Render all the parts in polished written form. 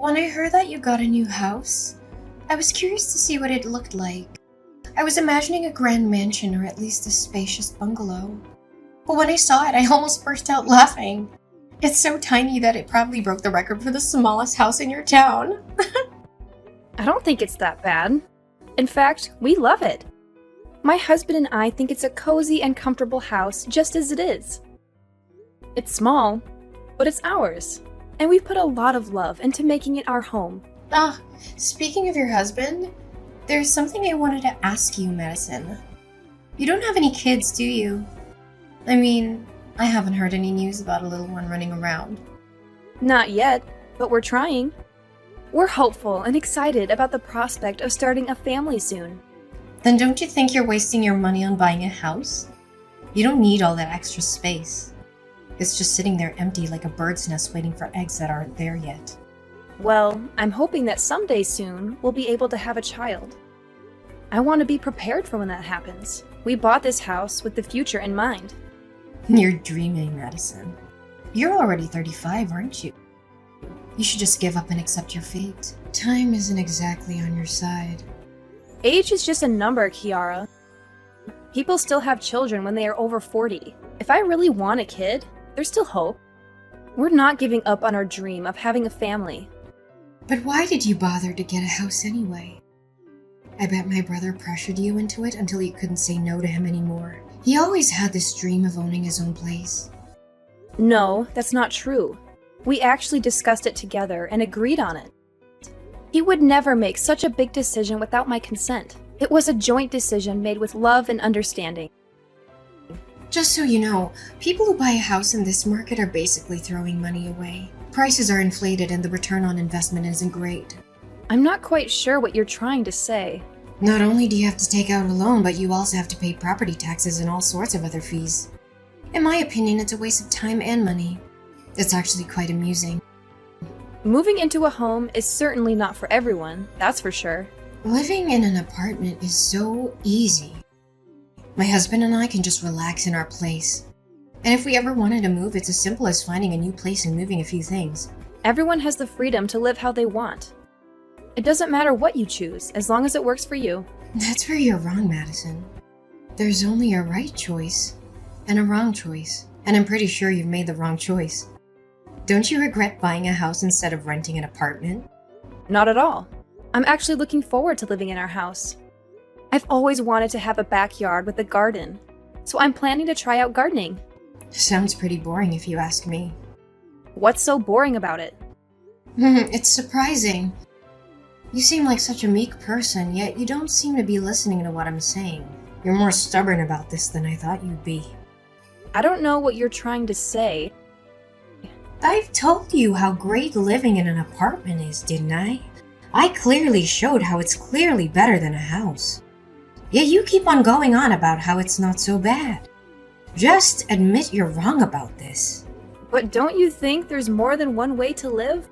When I heard that you got a new house, I was curious to see what it looked like. I was imagining a grand mansion or at least a spacious bungalow. But when I saw it, I almost burst out laughing. It's so tiny that it probably broke the record for the smallest house in your town. I don't think it's that bad. In fact, we love it. My husband and I think it's a cozy and comfortable house just as it is. It's small, but it's ours, and we've put a lot of love into making it our home. Speaking of your husband, there's something I wanted to ask you, Madison. You don't have any kids, do you? I mean, I haven't heard any news about a little one running around. Not yet, but we're trying. We're hopeful and excited about the prospect of starting a family soon. Then don't you think you're wasting your money on buying a house? You don't need all that extra space. It's just sitting there empty like a bird's nest waiting for eggs that aren't there yet. Well, I'm hoping that someday soon we'll be able to have a child. I want to be prepared for when that happens. We bought this house with the future in mind. You're dreaming, Madison. You're already 35, aren't you? You should just give up and accept your fate. Time isn't exactly on your side. Age is just a number, Kiara. People still have children when they are over 40. If I really want a kid, there's still hope. We're not giving up on our dream of having a family. But why did you bother to get a house anyway? I bet my brother pressured you into it until you couldn't say no to him anymore. He always had this dream of owning his own place. No, that's not true. We actually discussed it together and agreed on it. He would never make such a big decision without my consent. It was a joint decision made with love and understanding. Just so you know, people who buy a house in this market are basically throwing money away. Prices are inflated and the return on investment isn't great. I'm not quite sure what you're trying to say. Not only do you have to take out a loan, but you also have to pay property taxes and all sorts of other fees. In my opinion, it's a waste of time and money. It's actually quite amusing. Moving into a home is certainly not for everyone, that's for sure. Living in an apartment is so easy. My husband and I can just relax in our place. And if we ever wanted to move, it's as simple as finding a new place and moving a few things. Everyone has the freedom to live how they want. It doesn't matter what you choose, as long as it works for you. That's where you're wrong, Madison. There's only a right choice and a wrong choice. And I'm pretty sure you've made the wrong choice. Don't you regret buying a house instead of renting an apartment? Not at all. I'm actually looking forward to living in our house. I've always wanted to have a backyard with a garden, so I'm planning to try out gardening. Sounds pretty boring if you ask me. What's so boring about it? It's surprising. You seem like such a meek person, yet you don't seem to be listening to what I'm saying. You're more stubborn about this than I thought you'd be. I don't know what you're trying to say. I've told you how great living in an apartment is, didn't I? I clearly showed how it's clearly better than a house. Yet you keep on going on about how it's not so bad. Just admit you're wrong about this. But don't you think there's more than one way to live?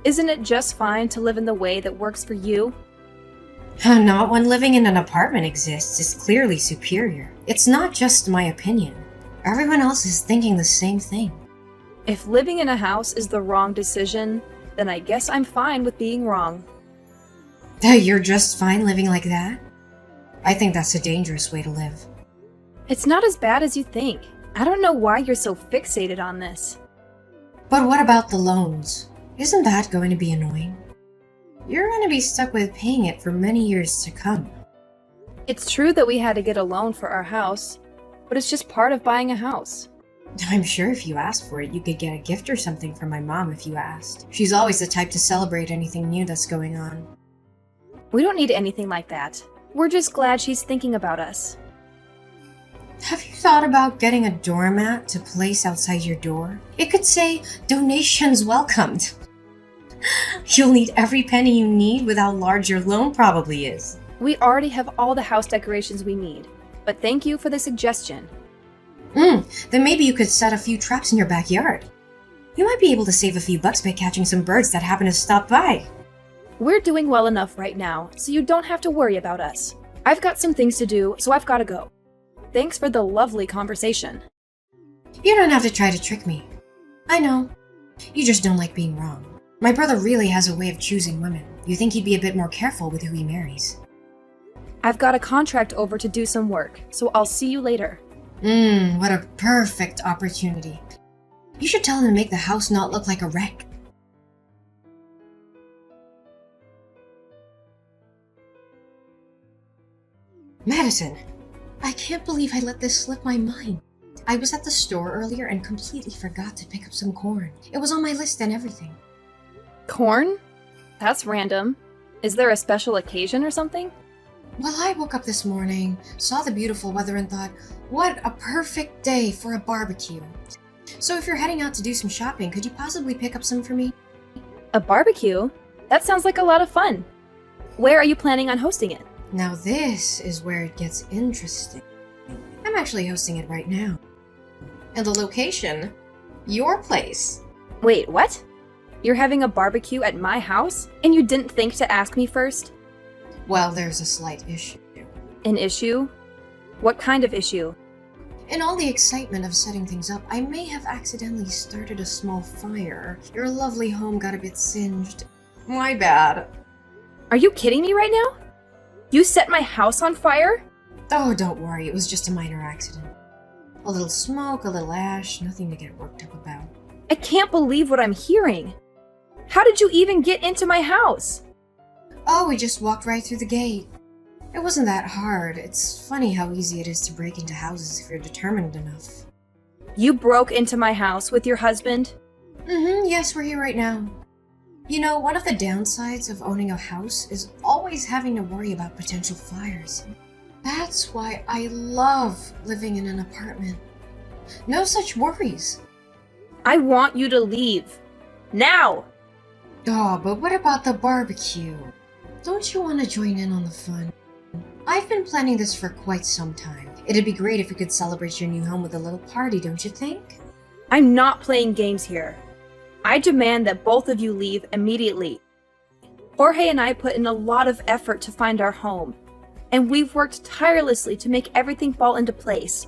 Isn't it just fine to live in the way that works for you? Not when living in an apartment exists is clearly superior. It's not just my opinion. Everyone else is thinking the same thing. If living in a house is the wrong decision, then I guess I'm fine with being wrong. You're just fine living like that? I think that's a dangerous way to live. It's not as bad as you think. I don't know why you're so fixated on this. But what about the loans? Isn't that going to be annoying? You're going to be stuck with paying it for many years to come. It's true that we had to get a loan for our house, but it's just part of buying a house. I'm sure if you asked for it, you could get a gift or something from my mom if you asked. She's always the type to celebrate anything new that's going on. We don't need anything like that. We're just glad she's thinking about us. Have you thought about getting a doormat to place outside your door? It could say, "Donations welcomed." You'll need every penny you need with how large your loan probably is. We already have all the house decorations we need, but thank you for the suggestion. Then maybe you could set a few traps in your backyard. You might be able to save a few bucks by catching some birds that happen to stop by. We're doing well enough right now, so you don't have to worry about us. I've got some things to do, so I've got to go. Thanks for the lovely conversation. You don't have to try to trick me. I know. You just don't like being wrong. My brother really has a way of choosing women. You think he'd be a bit more careful with who he marries. I've got a contract over to do some work, so I'll see you later. What a perfect opportunity. You should tell him to make the house not look like a wreck. Madison, I can't believe I let this slip my mind. I was at the store earlier and completely forgot to pick up some corn. It was on my list and everything. Corn? That's random. Is there a special occasion or something? Well, I woke up this morning, saw the beautiful weather and thought, what a perfect day for a barbecue. So if you're heading out to do some shopping, could you possibly pick up some for me? A barbecue? That sounds like a lot of fun. Where are you planning on hosting it? Now this is where it gets interesting. I'm actually hosting it right now. And the location? Your place. Wait, what? You're having a barbecue at my house? And you didn't think to ask me first? Well, there's a slight issue. An issue? What kind of issue? In all the excitement of setting things up, I may have accidentally started a small fire. Your lovely home got a bit singed. My bad. Are you kidding me right now? You set my house on fire? Oh, don't worry, it was just a minor accident. A little smoke, a little ash, nothing to get worked up about. I can't believe what I'm hearing. How did you even get into my house? Oh, we just walked right through the gate. It wasn't that hard. It's funny how easy it is to break into houses if you're determined enough. You broke into my house with your husband? Yes, we're here right now. You know, one of the downsides of owning a house is always having to worry about potential fires. That's why I love living in an apartment. No such worries. I want you to leave. Now! Oh, but what about the barbecue? Don't you want to join in on the fun? I've been planning this for quite some time. It'd be great if we could celebrate your new home with a little party, don't you think? I'm not playing games here. I demand that both of you leave immediately. Jorge and I put in a lot of effort to find our home, and we've worked tirelessly to make everything fall into place.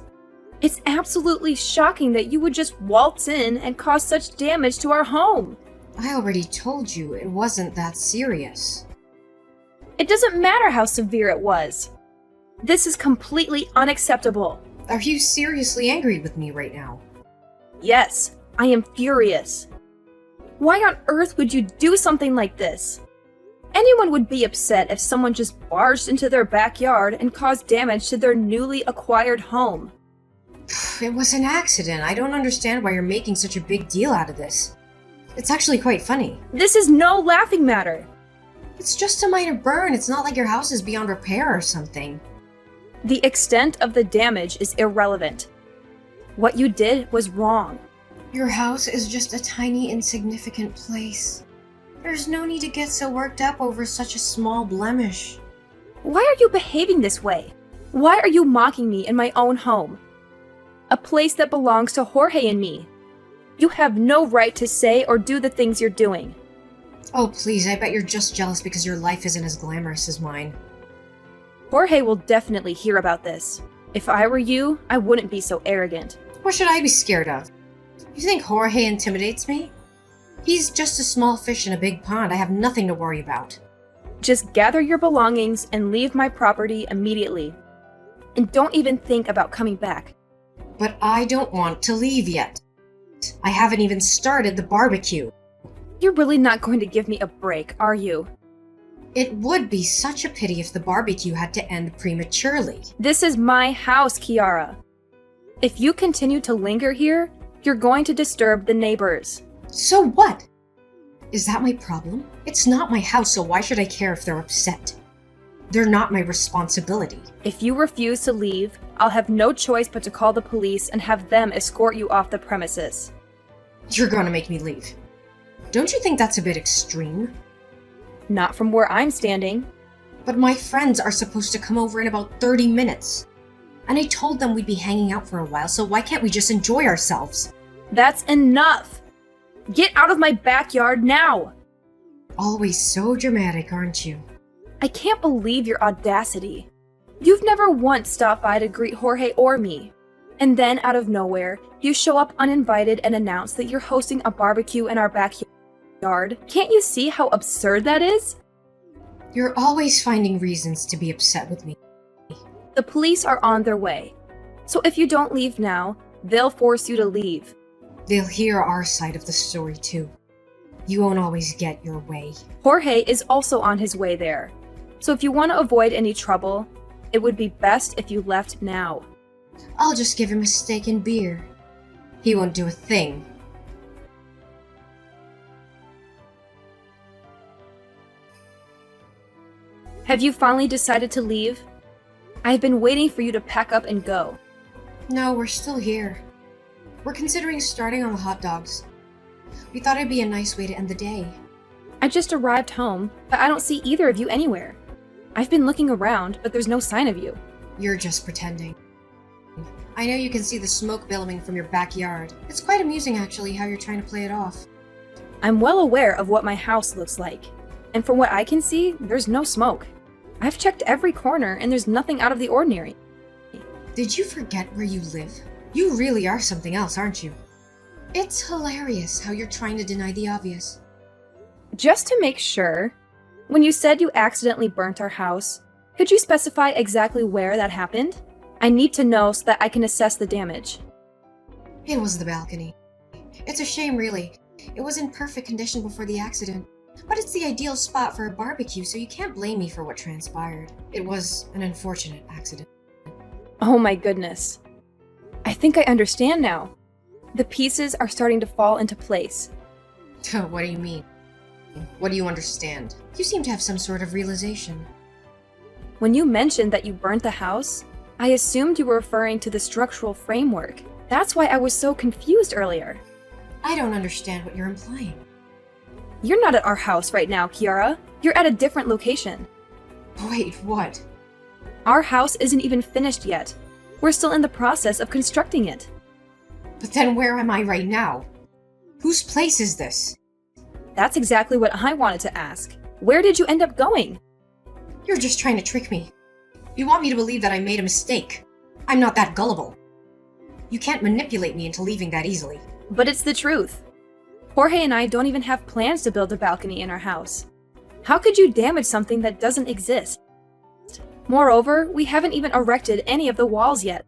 It's absolutely shocking that you would just waltz in and cause such damage to our home. I already told you it wasn't that serious. It doesn't matter how severe it was. This is completely unacceptable. Are you seriously angry with me right now? Yes, I am furious. Why on earth would you do something like this? Anyone would be upset if someone just barged into their backyard and caused damage to their newly acquired home. It was an accident. I don't understand why you're making such a big deal out of this. It's actually quite funny. This is no laughing matter. It's just a minor burn. It's not like your house is beyond repair or something. The extent of the damage is irrelevant. What you did was wrong. Your house is just a tiny, insignificant place. There's no need to get so worked up over such a small blemish. Why are you behaving this way? Why are you mocking me in my own home? A place that belongs to Jorge and me. You have no right to say or do the things you're doing. Oh, please, I bet you're just jealous because your life isn't as glamorous as mine. Jorge will definitely hear about this. If I were you, I wouldn't be so arrogant. What should I be scared of? You think Jorge intimidates me? He's just a small fish in a big pond. I have nothing to worry about. Just gather your belongings and leave my property immediately. And don't even think about coming back. But I don't want to leave yet. I haven't even started the barbecue. You're really not going to give me a break, are you? It would be such a pity if the barbecue had to end prematurely. This is my house, Kiara. If you continue to linger here, you're going to disturb the neighbors. So what? Is that my problem? It's not my house, so why should I care if they're upset? They're not my responsibility. If you refuse to leave, I'll have no choice but to call the police and have them escort you off the premises. You're gonna make me leave. Don't you think that's a bit extreme? Not from where I'm standing. But my friends are supposed to come over in about 30 minutes. And I told them we'd be hanging out for a while, so why can't we just enjoy ourselves? That's enough! Get out of my backyard now! Always so dramatic, aren't you? I can't believe your audacity. You've never once stopped by to greet Jorge or me. And then, out of nowhere, you show up uninvited and announce that you're hosting a barbecue in our backyard. backyard. Can't you see how absurd that is? You're always finding reasons to be upset with me. The police are on their way. So if you don't leave now, they'll force you to leave. They'll hear our side of the story too. You won't always get your way. Jorge is also on his way there. So if you want to avoid any trouble, it would be best if you left now. I'll just give him a steak and beer. He won't do a thing. Have you finally decided to leave? I've been waiting for you to pack up and go. No, we're still here. We're considering starting on the hot dogs. We thought it'd be a nice way to end the day. I just arrived home, but I don't see either of you anywhere. I've been looking around, but there's no sign of you. You're just pretending. I know you can see the smoke billowing from your backyard. It's quite amusing, actually, how you're trying to play it off. I'm well aware of what my house looks like. And from what I can see, there's no smoke. I've checked every corner, and there's nothing out of the ordinary. Did you forget where you live? You really are something else, aren't you? It's hilarious how you're trying to deny the obvious. Just to make sure, when you said you accidentally burnt our house, could you specify exactly where that happened? I need to know so that I can assess the damage. It was the balcony. It's a shame, really. It was in perfect condition before the accident. But it's the ideal spot for a barbecue, so you can't blame me for what transpired. It was an unfortunate accident. Oh my goodness. I think I understand now. The pieces are starting to fall into place. What do you mean? What do you understand? You seem to have some sort of realization. When you mentioned that you burnt the house, I assumed you were referring to the structural framework. That's why I was so confused earlier. I don't understand what you're implying. You're not at our house right now, Kiara. You're at a different location. Wait, what? Our house isn't even finished yet. We're still in the process of constructing it. But then where am I right now? Whose place is this? That's exactly what I wanted to ask. Where did you end up going? You're just trying to trick me. You want me to believe that I made a mistake. I'm not that gullible. You can't manipulate me into leaving that easily. But it's the truth. Jorge and I don't even have plans to build a balcony in our house. How could you damage something that doesn't exist? Moreover, we haven't even erected any of the walls yet.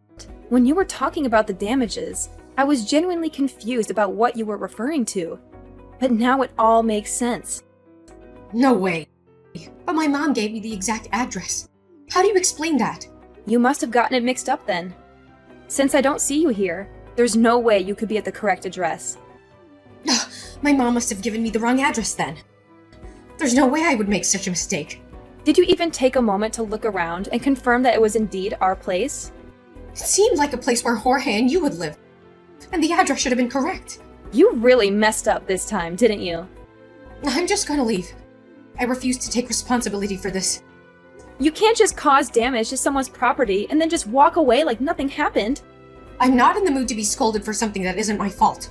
When you were talking about the damages, I was genuinely confused about what you were referring to. But now it all makes sense. No way. But my mom gave me the exact address. How do you explain that? You must have gotten it mixed up then. Since I don't see you here, there's no way you could be at the correct address. My mom must have given me the wrong address then. There's no way I would make such a mistake. Did you even take a moment to look around and confirm that it was indeed our place? It seemed like a place where Jorge and you would live. And the address should have been correct. You really messed up this time, didn't you? I'm just gonna leave. I refuse to take responsibility for this. You can't just cause damage to someone's property and then just walk away like nothing happened. I'm not in the mood to be scolded for something that isn't my fault.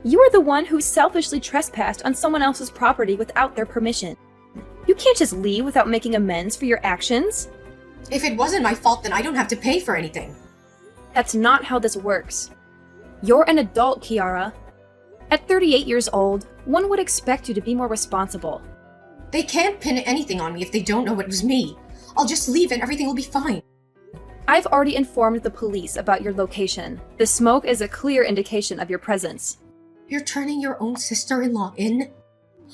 You are the one who selfishly trespassed on someone else's property without their permission. You can't just leave without making amends for your actions. If it wasn't my fault, then I don't have to pay for anything. That's not how this works. You're an adult, Kiara. At 38 years old, one would expect you to be more responsible. They can't pin anything on me if they don't know it was me. I'll just leave and everything will be fine. I've already informed the police about your location. The smoke is a clear indication of your presence. You're turning your own sister-in-law in?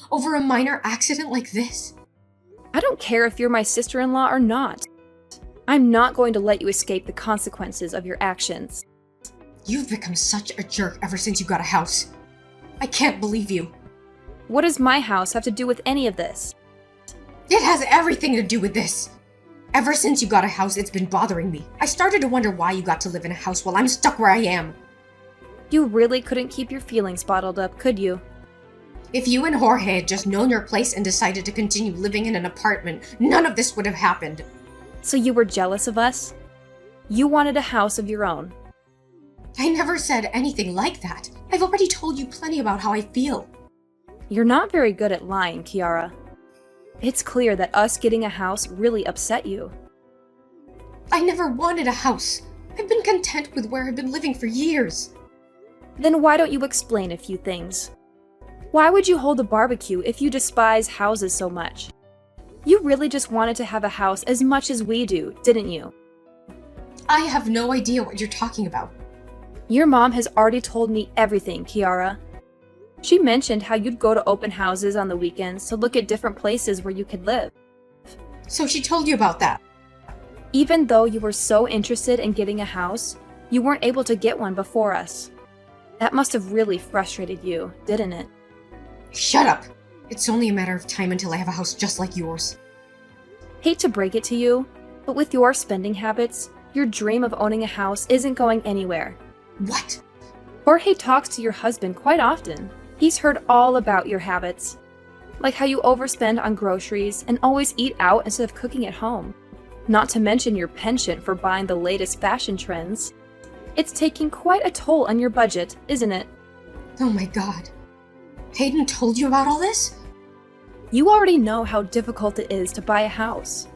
Over a minor accident like this? I don't care if you're my sister-in-law or not. I'm not going to let you escape the consequences of your actions. You've become such a jerk ever since you got a house. I can't believe you. What does my house have to do with any of this? It has everything to do with this. Ever since you got a house, it's been bothering me. I started to wonder why you got to live in a house while I'm stuck where I am. You really couldn't keep your feelings bottled up, could you? If you and Jorge had just known your place and decided to continue living in an apartment, none of this would have happened. So you were jealous of us? You wanted a house of your own. I never said anything like that. I've already told you plenty about how I feel. You're not very good at lying, Kiara. It's clear that us getting a house really upset you. I never wanted a house. I've been content with where I've been living for years. Then why don't you explain a few things? Why would you hold a barbecue if you despise houses so much? You really just wanted to have a house as much as we do, didn't you? I have no idea what you're talking about. Your mom has already told me everything, Kiara. She mentioned how you'd go to open houses on the weekends to look at different places where you could live. So she told you about that? Even though you were so interested in getting a house, you weren't able to get one before us. That must have really frustrated you, didn't it? Shut up! It's only a matter of time until I have a house just like yours. Hate to break it to you, but with your spending habits, your dream of owning a house isn't going anywhere. What? Jorge talks to your husband quite often. He's heard all about your habits, like how you overspend on groceries and always eat out instead of cooking at home. Not to mention your penchant for buying the latest fashion trends. It's taking quite a toll on your budget, isn't it? Oh my god. Hayden told you about all this? You already know how difficult it is to buy a house.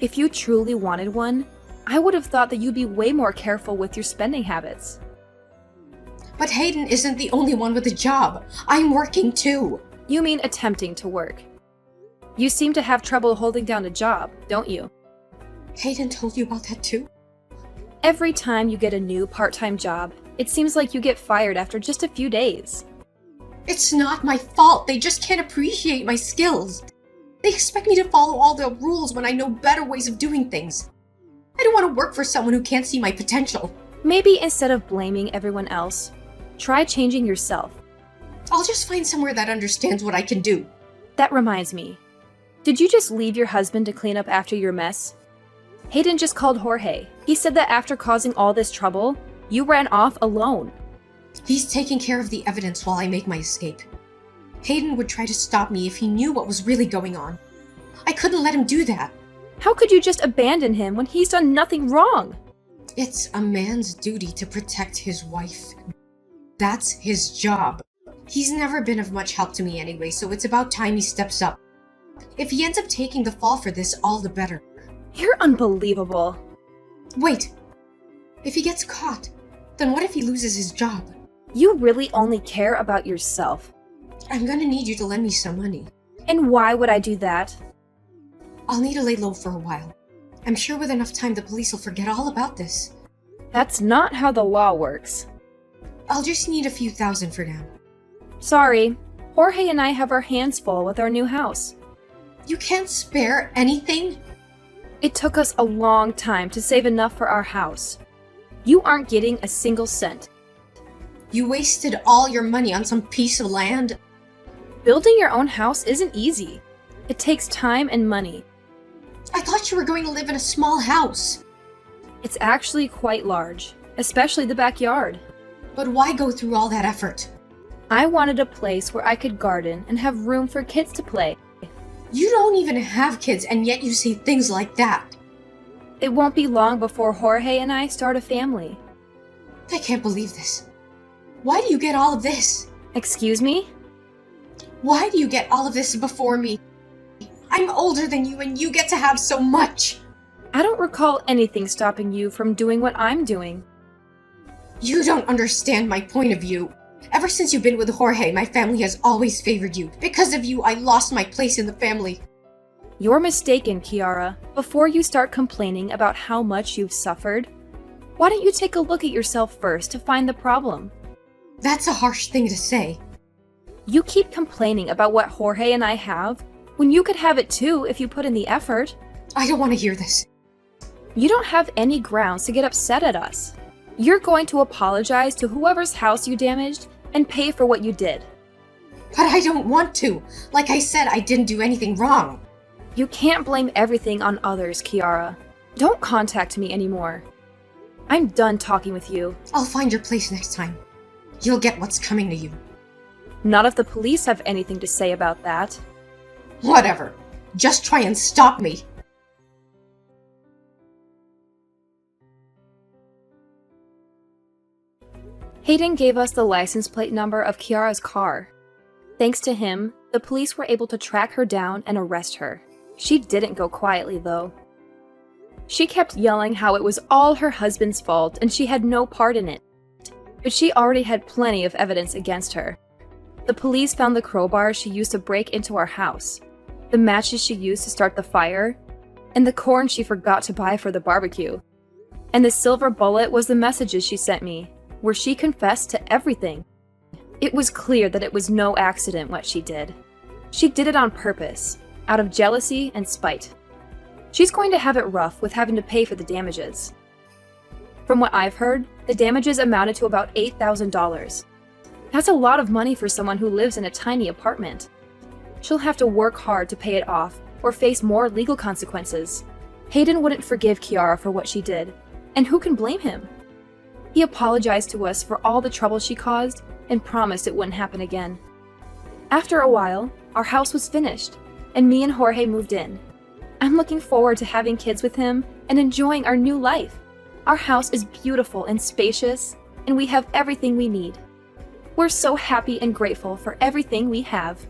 If you truly wanted one, I would have thought that you'd be way more careful with your spending habits. But Hayden isn't the only one with a job. I'm working too. You mean attempting to work. You seem to have trouble holding down a job, don't you? Hayden told you about that too? Every time you get a new part-time job, it seems like you get fired after just a few days. It's not my fault. They just can't appreciate my skills. They expect me to follow all the rules when I know better ways of doing things. I don't want to work for someone who can't see my potential. Maybe instead of blaming everyone else, try changing yourself. I'll just find somewhere that understands what I can do. That reminds me. Did you just leave your husband to clean up after your mess? Hayden just called Jorge. He said that after causing all this trouble, you ran off alone. He's taking care of the evidence while I make my escape. Hayden would try to stop me if he knew what was really going on. I couldn't let him do that. How could you just abandon him when he's done nothing wrong? It's a man's duty to protect his wife. That's his job. He's never been of much help to me anyway, so it's about time he steps up. If he ends up taking the fall for this, all the better. You're unbelievable. Wait. If he gets caught, then what if he loses his job? You really only care about yourself. I'm gonna need you to lend me some money. And why would I do that? I'll need to lay low for a while. I'm sure with enough time the police will forget all about this. That's not how the law works. I'll just need a few thousand for now. Sorry, Jorge and I have our hands full with our new house. You can't spare anything? It took us a long time to save enough for our house. You aren't getting a single cent. You wasted all your money on some piece of land? Building your own house isn't easy. It takes time and money. I thought you were going to live in a small house. It's actually quite large, especially the backyard. But why go through all that effort? I wanted a place where I could garden and have room for kids to play. You don't even have kids, and yet you say things like that. It won't be long before Jorge and I start a family. I can't believe this. Why do you get all of this? Excuse me? Why do you get all of this before me? I'm older than you, and you get to have so much. I don't recall anything stopping you from doing what I'm doing. You don't understand my point of view. Ever since you've been with Jorge, my family has always favored you. Because of you, I lost my place in the family. You're mistaken, Kiara. Before you start complaining about how much you've suffered, why don't you take a look at yourself first to find the problem? That's a harsh thing to say. You keep complaining about what Jorge and I have, when you could have it too if you put in the effort. I don't want to hear this. You don't have any grounds to get upset at us. You're going to apologize to whoever's house you damaged and pay for what you did. But I don't want to. Like I said, I didn't do anything wrong. You can't blame everything on others, Kiara. Don't contact me anymore. I'm done talking with you. I'll find your place next time. You'll get what's coming to you. Not if the police have anything to say about that. Whatever. Just try and stop me. Hayden gave us the license plate number of Kiara's car. Thanks to him, the police were able to track her down and arrest her. She didn't go quietly, though. She kept yelling how it was all her husband's fault and she had no part in it. But she already had plenty of evidence against her. The police found the crowbar she used to break into our house, the matches she used to start the fire, and the corn she forgot to buy for the barbecue. And the silver bullet was the messages she sent me, where she confessed to everything. It was clear that it was no accident what she did. She did it on purpose, out of jealousy and spite. She's going to have it rough with having to pay for the damages. From what I've heard, the damages amounted to about $8,000. That's a lot of money for someone who lives in a tiny apartment. She'll have to work hard to pay it off or face more legal consequences. Hayden wouldn't forgive Kiara for what she did, and who can blame him? He apologized to us for all the trouble she caused and promised it wouldn't happen again. After a while, our house was finished, and me and Jorge moved in. I'm looking forward to having kids with him and enjoying our new life. Our house is beautiful and spacious, and we have everything we need. We're so happy and grateful for everything we have.